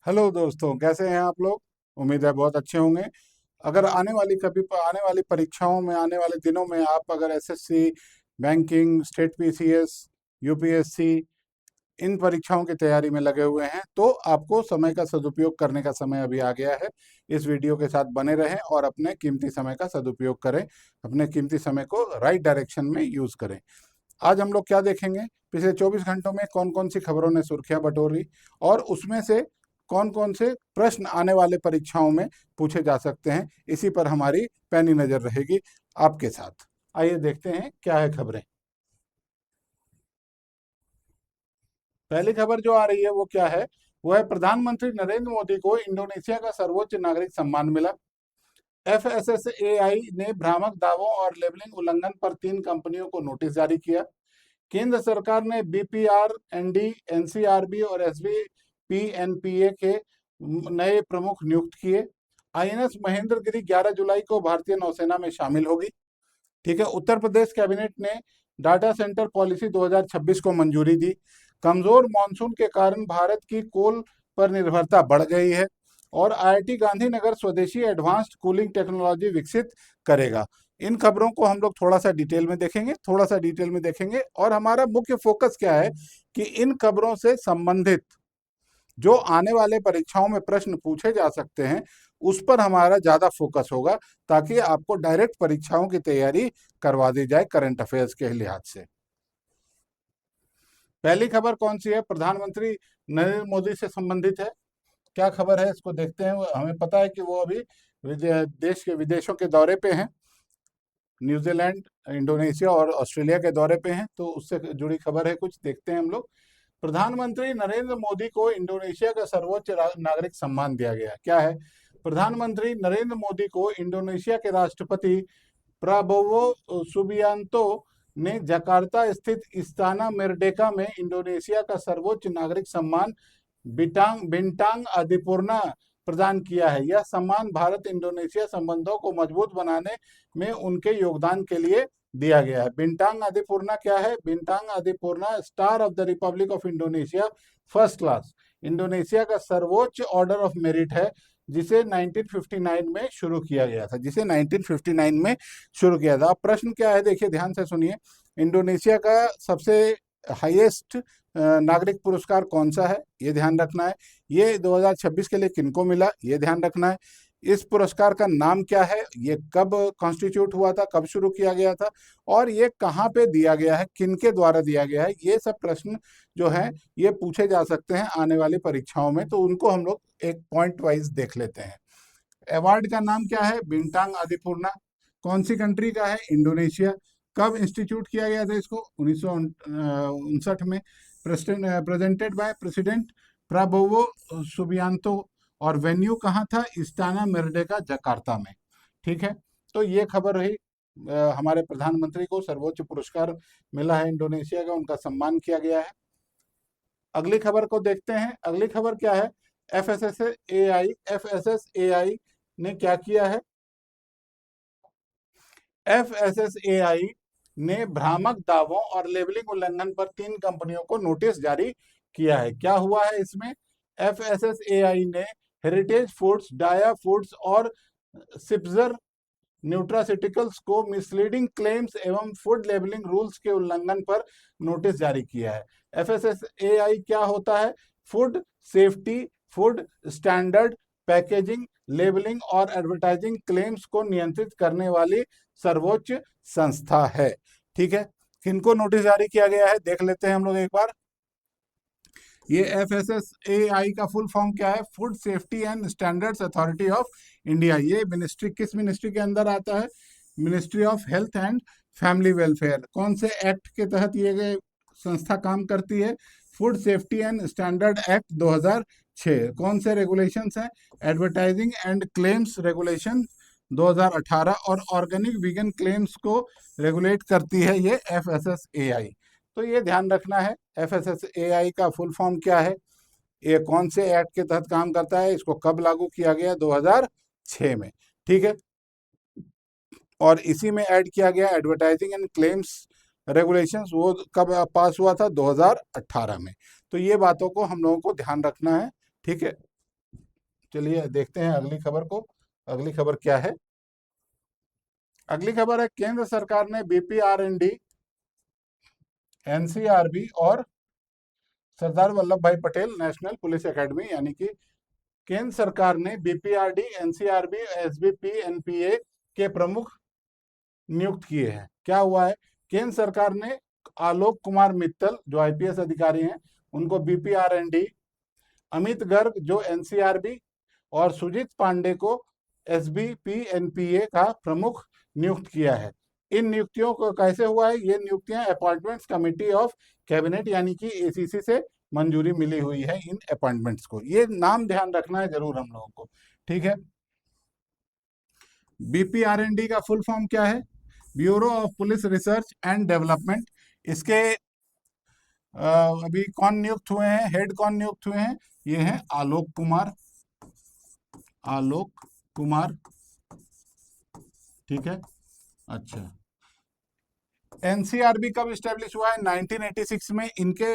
Hello दोस्तों, कैसे हैं आप लोग। उम्मीद है बहुत अच्छे होंगे। अगर आने वाली परीक्षाओं में, आने वाले दिनों में आप अगर SSC, banking, state PCS, UPSC, इन परीक्षाओं की तैयारी में लगे हुए हैं तो आपको समय का सदुपयोग करने का समय अभी आ गया है। इस वीडियो के साथ बने रहें और अपने कीमती समय का सदुपयोग करें। अपने कीमती समय को राइट डायरेक्शन में यूज करें। आज हम लोग क्या देखेंगे, पिछले 24 घंटों में कौन कौन सी खबरों ने सुर्खियां बटोरी और उसमें से कौन कौन से प्रश्न आने वाले परीक्षाओं में पूछे जा सकते हैं। इसी पर हमारी पैनी नजर रहेगी आपके साथ। आइए देखते हैं क्या है खबरें। पहली खबर जो आ रही है वो क्या है, वो है प्रधानमंत्री नरेंद्र मोदी को इंडोनेशिया का सर्वोच्च नागरिक सम्मान मिला। एफएसएसएआई ने भ्रामक दावों और लेबलिंग उल्लंघन पर 3 कंपनियों को नोटिस जारी किया। केंद्र सरकार ने बीपीआर, एनडी, एनसीआरबी और एसबीपीएनपीए के नए प्रमुख नियुक्त किए। आईएनएस महेंद्रगिरी 11 जुलाई को भारतीय नौसेना में शामिल होगी। ठीक है। उत्तर प्रदेश कैबिनेट ने डाटा सेंटर पॉलिसी 2026 को मंजूरी दी। कमजोर मानसून के कारण भारत की कोल पर निर्भरता बढ़ गई है और आईआईटी गांधीनगर स्वदेशी एडवांस्ड कूलिंग टेक्नोलॉजी विकसित करेगा। इन खबरों को हम लोग थोड़ा सा डिटेल में देखेंगे और हमारा मुख्य फोकस क्या है कि इन खबरों से संबंधित जो आने वाले परीक्षाओं में प्रश्न पूछे जा सकते हैं उस पर हमारा ज्यादा फोकस होगा, ताकि आपको डायरेक्ट परीक्षाओं की तैयारी करवा दी जाए करंट अफेयर्स के लिहाज से। पहली खबर कौन सी है, प्रधानमंत्री नरेंद्र मोदी से संबंधित है। क्या खबर है इसको देखते हैं। हमें पता है कि वो अभी देश के विदेशों के दौरे पे हैं। न्यूजीलैंड, इंडोनेशिया और ऑस्ट्रेलिया के दौरे पे हैं, तो उससे जुड़ी खबर है, कुछ देखते हैं हम लोग। प्रधानमंत्री नरेंद्र मोदी को इंडोनेशिया का सर्वोच्च नागरिक सम्मान दिया गया। क्या है, प्रधानमंत्री नरेंद्र मोदी को इंडोनेशिया के राष्ट्रपति प्राबोवो सुबियांतो ने जकार्ता स्थित इस्ताना मेरडेका में इंडोनेशिया का सर्वोच्च नागरिक सम्मान बिटांग बिंटांग आदिपूर्णा प्रदान किया है। यह सम्मान भारत इंडोनेशिया संबंधों को मजबूत बनाने में उनके योगदान के लिए दिया गया है। बिंटांग आदिपूर्णा क्या है, Bintang आदिपूर्णा star of the Republic of Indonesia first class, Indonesia का सर्वोच्च ऑर्डर ऑफ मेरिट है, जिसे 1959 में शुरू किया गया था, जिसे 1959 में शुरू किया था। अब प्रश्न क्या है, देखिए ध्यान से सुनिए। इंडोनेशिया का सबसे हाईएस्ट नागरिक पुरस्कार कौन सा है, ये ध्यान रखना है। ये 2026 के लिए किनको मिला, ये ध्यान रखना है। इस पुरस्कार का नाम क्या है, ये कब कॉन्स्टिट्यूट हुआ था, कब शुरू किया गया था, और ये कहाँ पे दिया गया है, किनके द्वारा दिया गया है, ये सब प्रश्न जो है ये पूछे जा सकते हैं आने वाली परीक्षाओं में। तो उनको हम लोग एक पॉइंट वाइज देख लेते हैं। अवार्ड का नाम क्या है, बिंटांग आदिपूर्णा। कौन सी कंट्री का है, इंडोनेशिया। कब इंस्टीट्यूट किया गया था इसको, 1959 में। Presented by president Prabowo Subianto. और वेन्यू कहाँ था, इस्ताना मेरडेका जकार्ता में। ठीक है। तो ये खबर रही। हमारे प्रधानमंत्री को सर्वोच्च पुरस्कार मिला है इंडोनेशिया का, उनका सम्मान किया गया है। अगली खबर को देखते हैं। अगली खबर क्या है, एफएसएसएआई ने क्या किया है। एफएसएसएआई ने भ्रामक दावों और लेबलिंग उल्लंघन पर 3 कंपनियों को नोटिस जारी किया है। क्या हुआ है इसमें, एफएसएसएआई ने हेरिटेज फूड्स, डाया फूड्स और सिप्जर न्यूट्रासिटिकल्स को मिसलीडिंग क्लेम्स एवं फूड लेबलिंग रूल्स के उल्लंघन पर नोटिस जारी किया है। एफएसएसएआई क्या होता है, food safety, food standard, packaging, labelling और एडवर्टाइजिंग क्लेम्स को नियंत्रित करने वाली सर्वोच्च संस्था है। ठीक है। किनको नोटिस जारी किया गया है देख लेते हैं हम लोग एक बार। ये एफएसएसएआई का फुल फॉर्म क्या है, food safety and standards authority of India. ये मिनिस्ट्री किस मिनिस्ट्री के अंदर आता है, ministry of health and family welfare. कौन से एक्ट के तहत ये संस्था काम करती है, food safety and standard act 2006। कौन से रेगुलेशंस हैं, एडवर्टाइजिंग एंड क्लेम्स रेगुलेशन 2018 और ऑर्गेनिक वीगन क्लेम्स को रेगुलेट करती है ये एफएसएसएआई। तो ये ध्यान रखना है, एफएसएसएआई का फुल फॉर्म क्या है, ये कौन से एक्ट के तहत काम करता है, इसको कब लागू किया गया, 2006 में। ठीक है। और इसी में ऐड किया गया एडवर्टाइजिंग एंड क्लेम्स रेगुलेशंस, वो कब पास हुआ था, 2018 में। तो ये बातों को हम लोगों को ध्यान रखना है। ठीक है। चलिए देखते हैं अगली खबर को। अगली खबर क्या है? अगली खबर है, केंद्र सरकार ने बीपीआरएनडी, एनसीआरबी और सरदार वल्लभ भाई पटेल नेशनल पुलिस एकेडमी, यानी कि केंद्र सरकार ने बीपीआरडी, एनसीआरबी, एसबीपी, एनपीए के प्रमुख नियुक्त किए हैं। क्या हुआ है? केंद्र सरकार ने आलोक कुमार मित्तल जो आईपीएस अधिकारी हैं उनको बीपीआरएनडी, अमित गर्ग जो एनसीआरबी और सुजीत पांडे को एसबीपी एनपीए का प्रमुख नियुक्त किया है। इन नियुक्तियों को कैसे हुआ है? ये नियुक्तियां अपॉइंटमेंट्स कमेटी ऑफ कैबिनेट यानी कि एसीसी से मंजूरी मिली हुई है इन अपॉइंटमेंट्स को। ये नाम ध्यान रखना है जरूर हम लोगों को, ठीक है। बीपीआरएनडी का फुल फॉर्म क्या है? Bureau of police research and development. इसके अभी कौन नियुक्त हुए हैं, हेड कौन नियुक्त हुए हैं? ये हैं आलोक कुमार, आलोक कुमार, ठीक है। अच्छा, एनसीआरबी कब स्टैब्लिश हुआ है? 1986 में। इनके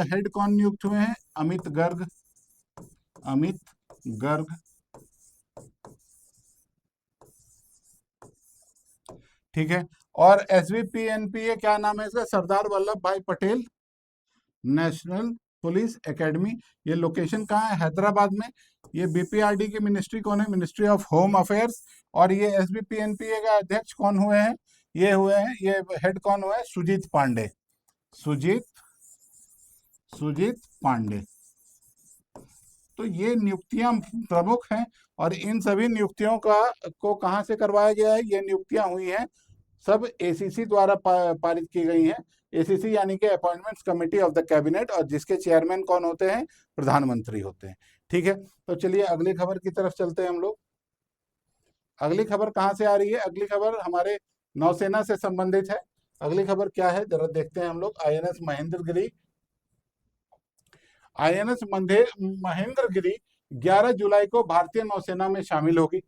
हेड कौन नियुक्त हुए हैं? अमित गर्ग, अमित गर्ग, ठीक है। और एसबीपीएनपीए क्या नाम है इसका? सरदार वल्लभ भाई पटेल नेशनल पुलिस एकेडमी। ये लोकेशन कहाँ है? हैदराबाद में। ये बीपीआरडी की मिनिस्ट्री कौन है? Ministry of home affairs. और ये एसबीपीएनपीए का अध्यक्ष कौन हुए हैं? ये हुए हैं, ये हेड कौन हुए हैं? सुजीत पांडे, सुजीत सुजीत पांडे। तो ये नियुक्तियां प्रमुख हैं और इन सभी नियुक्तियों को कहां से करवाया गया है? ये नियुक्तियां हुई हैं सब एसीसी द्वारा पारित की गई हैं। एसीसी यानी कि appointments committee of the cabinet, और जिसके चेयरमैन कौन होते हैं? प्रधानमंत्री होते हैं, ठीक है। तो चलिए अगली खबर की तरफ चलते हैं हम लोग। अगली खबर कहां से आ रही है? अगली खबर हमारे नौसेना से संबंधित है। अगली खबर क्या है जरा देखते हैं हम लोग। आईएनएस महेंद्रगिरी, आईएनएस महेंद्रगिरी 11 जुलाई को भारतीय नौसेना में शामिल होगी।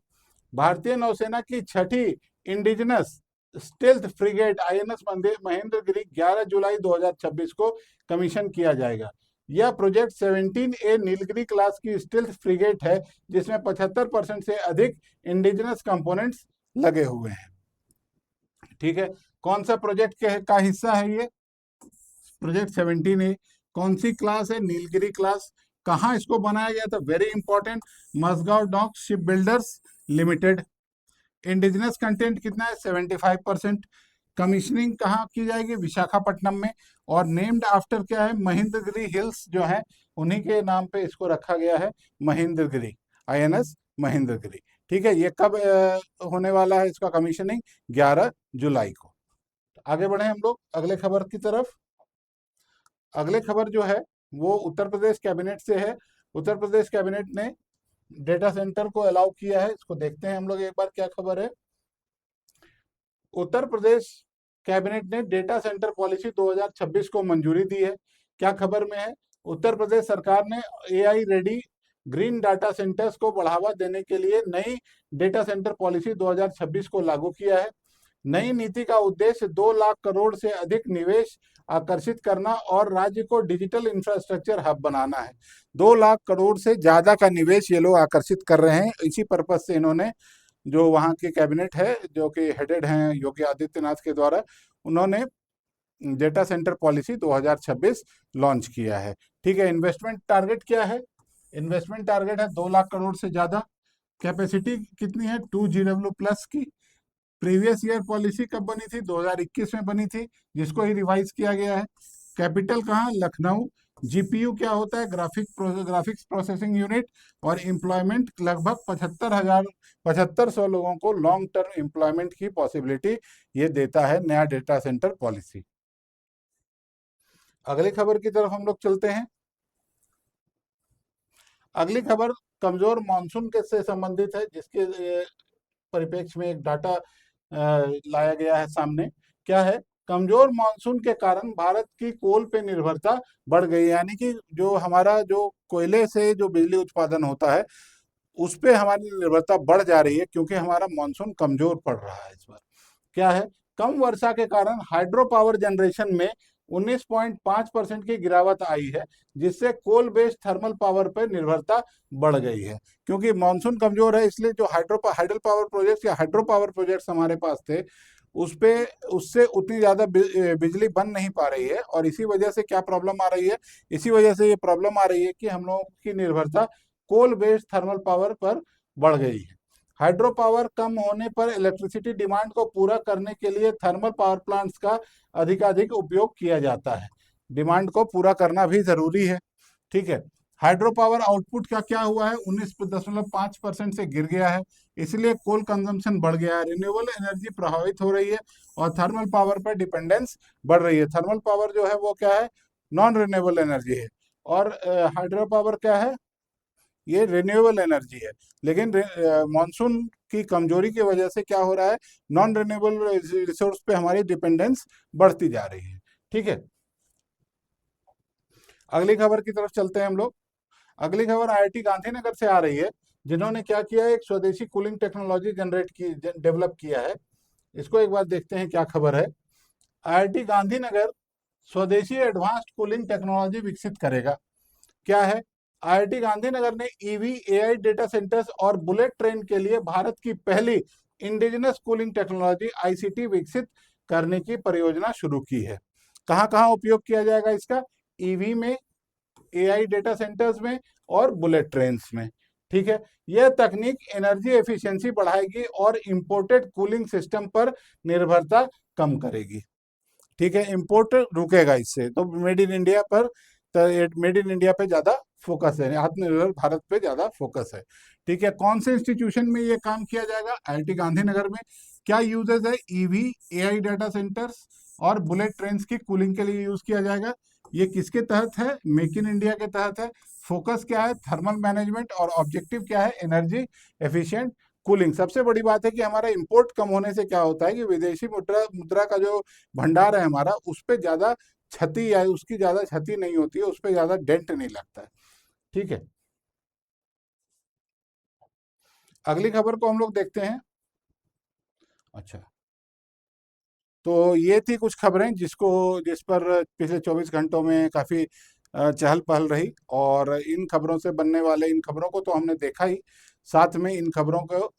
भारतीय नौसेना की छठी indigenous stealth frigate INS Mahendragiri 11 जुलाई 2026 को कमीशन किया जाएगा। यह प्रोजेक्ट 17A नीलगिरी क्लास की स्टेल्थ फ्रिगेट है जिसमें 75% से अधिक इंडिजिनस कंपोनेंट्स लगे हुए हैं, ठीक है। कौन सा प्रोजेक्ट का हिस्सा है ये? Project 17A। कौन सी क्लास है? नीलगिरी क्लास। कहाँ इसको बनाया गया था? Very important, Mazagon dock ship builders limited. Indigenous content कितना है? 75%। कमीशनिंग कहाँ की जाएगी? विशाखापट्टनम में। और नेम्ड आफ्टर क्या है? महेंद्रगिरी हिल्स जो है उन्हीं के नाम पे इसको रखा गया है, महेंद्रगिरी, आईएनएस महेंद्रगिरी, ठीक है। ये कब होने वाला है इसका कमीशनिंग? 11 जुलाई को। आगे बढ़े हम लोग अगले खबर की तरफ। अगले खबर जो है वो उत्तर प्रदेश कैबिनेट से है। उत्तर प्रदेश कैबिनेट ने डेटा सेंटर को अलाउ किया है। इसको देखते हैं हम लोग एक बार, क्या खबर है। उत्तर प्रदेश कैबिनेट ने डेटा सेंटर पॉलिसी 2026 को मंजूरी दी है। क्या खबर में है? उत्तर प्रदेश सरकार ने AI ready green data centres को बढ़ावा देने के लिए नई डेटा सेंटर पॉलिसी 2026 को लागू किया है। नई नीति का उद्देश्य 2 लाख करोड़ से अधिक निवेश आकर्षित करना और राज्य को डिजिटल इंफ्रास्ट्रक्चर हब बनाना है। 2 लाख करोड़ से ज्यादा का निवेश ये लोग आकर्षित कर रहे हैं। इसी पर्पज से इन्होंने, जो वहाँ के कैबिनेट है जो कि हेडेड हैं योगी आदित्यनाथ के द्वारा, उन्होंने डेटा सेंटर पॉलिसी 2026 लॉन्च किया है, ठीक है। इन्वेस्टमेंट टारगेट क्या है? इन्वेस्टमेंट टारगेट है 2 लाख करोड़ से ज्यादा। कैपेसिटी कितनी है? 2 GW प्लस की। प्रीवियस ईयर पॉलिसी कब बनी थी? 2021 में बनी थी, जिसको ही रिवाइज किया गया है। कैपिटल कहाँ? लखनऊ। जीपीयू क्या होता है? Graphics processing unit. और एम्प्लॉयमेंट लगभग 7500 लोगों को लॉन्ग टर्म एम्प्लॉयमेंट की पॉसिबिलिटी ये देता है नया डेटा सेंटर पॉलिसी। अगली खबर की तरफ हम लोग चलते हैं। अगली खबर कमजोर मानसून के से संबंधित है, जिसके परिप्रेक्ष्य में एक डाटा लाया गया है सामने। क्या है? कमजोर मानसून के कारण भारत की कोल पे निर्भरता बढ़ गई, यानी कि जो हमारा जो कोयले से जो बिजली उत्पादन होता है उस पे हमारी निर्भरता बढ़ जा रही है, क्योंकि हमारा मानसून कमजोर पड़ रहा है इस बार। क्या है? कम वर्षा के कारण हाइड्रो पावर जनरेशन में 19.5% की गिरावट आई है, जिससे कोल बेस्ड थर्मल पावर पर निर्भरता बढ़ गई है। क्योंकि मानसून कमजोर है, इसलिए जो हाइडल पावर प्रोजेक्ट्स या हाइड्रो पावर प्रोजेक्ट्स हमारे पास थे, उस पे उससे उतनी ज़्यादा बिजली बन नहीं पा रही है। और इसी वजह से क्या प्रॉब्लम आ रही है, इसी वजह से ये प्रॉब्लम आ रही है कि हम लोगों की निर्भरता कोल बेस्ड थर्मल पावर पर बढ़ गई है। हाइड्रो पावर कम होने पर इलेक्ट्रिसिटी डिमांड को पूरा करने के लिए थर्मल पावर प्लांट्स का अधिकाधिक उपयोग किया जाता है। डिमांड को पूरा करना भी जरूरी है, ठीक है। हाइड्रो पावर आउटपुट का क्या हुआ है, 19.5% से गिर गया है, इसलिए कोल कंजम्पशन बढ़ गया है, रिन्यूएबल एनर्जी प्रभावित हो रही है और थर्मल पावर पर डिपेंडेंस बढ़ रही है। थर्मल पावर जो है वो क्या है, नॉन रिन्यूएबल एनर्जी है, और हाइड्रो पावर क्या है, ये रिन्यूएबल एनर्जी है। लेकिन मानसून की कमजोरी की वजह से क्या हो रहा है, नॉन रिन्यूएबल रिसोर्स पे हमारी डिपेंडेंस बढ़ती जा रही है, ठीक है। अगली खबर की तरफ चलते हैं हम लोग। अगली खबर आईआईटी गांधीनगर से आ रही है, जिन्होंने क्या किया है, एक स्वदेशी कूलिंग टेक्नोलॉजी डेवलप किया है। इसको एक बार देखते हैं क्या खबर है। आईआईटी गांधीनगर स्वदेशी एडवांस्ड कूलिंग टेक्नोलॉजी विकसित करेगा। क्या है, आईआईटी गांधीनगर ने ईवी, एआई डेटा सेंटर्स और बुलेट ट्रेन के लिए भारत की पहली इंडिजिनस कूलिंग टेक्नोलॉजी आईसीटी विकसित करने की परियोजना शुरू की है। कहां कहां उपयोग किया जाएगा इसका, ईवी में, एआई डेटा सेंटर्स में और बुलेट ट्रेन्स में, ठीक है। यह तकनीक एनर्जी एफिशिएंसी बढ़ाएगी और इंपोर्टेड कूलिंग सिस्टम पर निर्भरता कम करेगी, ठीक है। इंपोर्ट रुकेगा इससे, तो मेड इन इंडिया पर, मेड इन इंडिया पे ज्यादा फोकस है, आत्मनिर्भर भारत पे ज्यादा फोकस है, ठीक है। कौन से इंस्टीट्यूशन में ये काम किया जाएगा, आईआईटी गांधीनगर में। क्या यूजेस है, ईवी, एआई डेटा सेंटर्स और बुलेट ट्रेन की कूलिंग के लिए यूज किया जाएगा। ये किसके तहत है, मेक इन इंडिया के तहत है। फोकस क्या है, थर्मल मैनेजमेंट, और ऑब्जेक्टिव क्या है, एनर्जी एफिशिएंट कूलिंग। सबसे बड़ी बात है कि हमारा इंपोर्ट कम होने से क्या होता है कि विदेशी मुद्रा मुद्रा का जो भंडार है हमारा, उस पर ज्यादा क्षति या उसकी ज्यादा क्षति नहीं होती है, उस पर ज्यादा डेंट नहीं लगता है, ठीक है। अगली खबर को हम लोग देखते हैं। अच्छा, तो ये थी कुछ खबरें जिस पर पिछले 24 घंटों में काफी चहल पहल रही, और इन खबरों से बनने वाले, इन खबरों को तो हमने देखा ही, साथ में इन खबरों को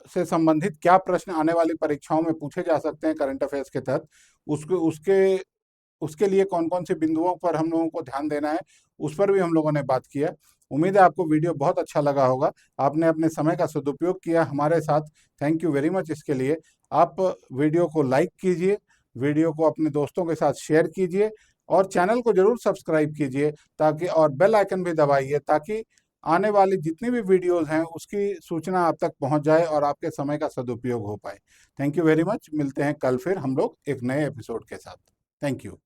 से संबंधित क्या प्रश्न आने वाली परीक्षाओं में पूछे जा सकते हैं करंट अफेयर्स के तहत, उसके उसके उसके लिए कौन कौन से बिंदुओं पर हम लोगों को ध्यान देना है, उस पर भी हम लोगों ने बात किया। उम्मीद है आपको वीडियो बहुत अच्छा लगा होगा, आपने अपने समय का सदुपयोग किया हमारे साथ, थैंक यू वेरी मच इसके लिए। आप वीडियो को लाइक कीजिए, वीडियो को अपने दोस्तों के साथ शेयर कीजिए, और चैनल को जरूर सब्सक्राइब कीजिए, ताकि, और बेल आइकन भी दबाइए, ताकि आने वाली जितनी भी वीडियोस हैं उसकी सूचना आप तक पहुंच जाए और आपके समय का सदुपयोग हो पाए। थैंक यू वेरी मच, मिलते हैं कल फिर हम लोग एक नए एपिसोड के साथ। Thank you.